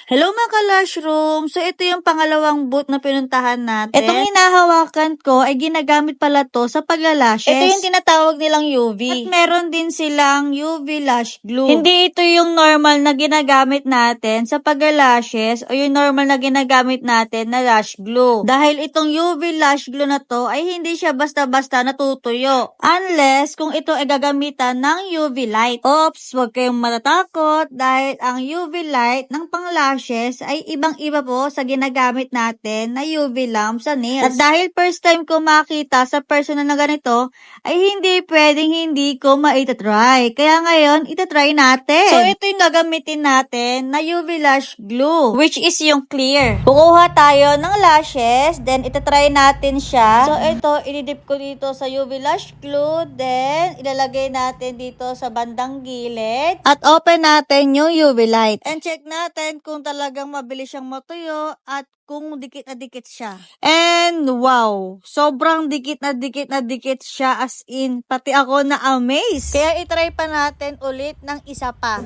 Hello mga ka-Lushroom! So ito yung pangalawang booth na pinuntahan natin. Itong hinahawakan ko ay ginagamit pala to sa paglalashes. Ito yung tinatawag nilang UV. At meron din silang UV lash glue. Hindi ito yung normal na ginagamit natin sa paglalashes o yung normal na ginagamit natin na lash glue. Dahil itong UV lash glue na to ay hindi siya basta-basta natutuyo. Unless kung ito ay gagamitan ng UV light. Oops! Huwag kayong matatakot dahil ang UV light ng panglash ay ibang-iba po sa ginagamit natin na UV lamp sa nails. At dahil first time ko makita sa personal na ganito, ay hindi pwedeng hindi ko maitatry. Kaya ngayon, itatry natin. So, ito yung gagamitin natin na UV lash glue, which is yung clear. Kukuha tayo ng lashes, then itatry natin siya. So, ito, ididip ko dito sa UV lash glue, then ilalagay natin dito sa bandang gilid. At open natin yung UV light. And check natin kung talagang mabilis siyang matuyo at kung dikit na dikit siya. And wow, sobrang dikit na dikit siya, as in, pati ako na-amaze. Kaya itry pa natin ulit ng isa pa.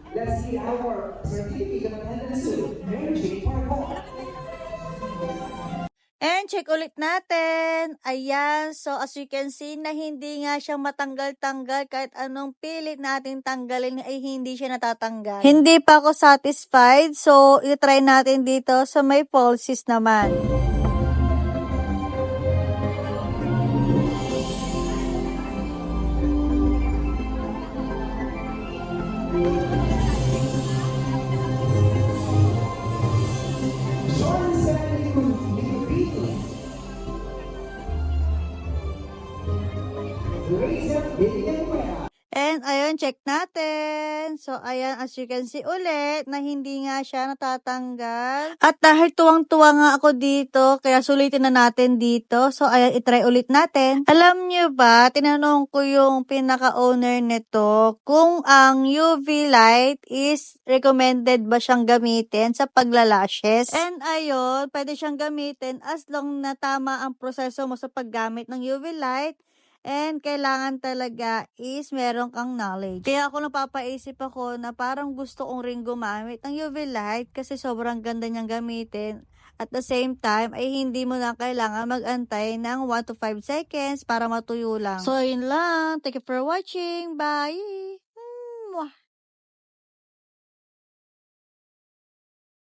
Let's see our certificate of attendance, Mary Jane Parco. And check ulit natin. Ayan. So, as you can see na hindi nga siya matanggal-tanggal. Kahit anong pilit natin tanggalin ay hindi siya natatanggal. Hindi pa ako satisfied. So, i-try natin dito sa may pulses naman. And ayun, check natin. So ayan, as you can see ulit na hindi nga siya natatanggal. At dahil tuwang-tuwa nga ako dito, kaya sulitin na natin dito. So ayan, itry ulit natin. Alam nyo ba, tinanong ko yung pinaka-owner nito kung ang UV light is recommended ba siyang gamitin sa paglalashes. And ayun, pwede siyang gamitin as long na tama ang proseso mo sa paggamit ng UV light. And kailangan talaga is meron kang knowledge. Kaya ako napapaisip ako na parang gusto kong ring gumamit ng UV light kasi sobrang ganda niyang gamitin. At the same time, ay hindi mo na kailangan mag-antay ng 1 to 5 seconds para matuyo lang. So, yun lang. Thank you for watching. Bye!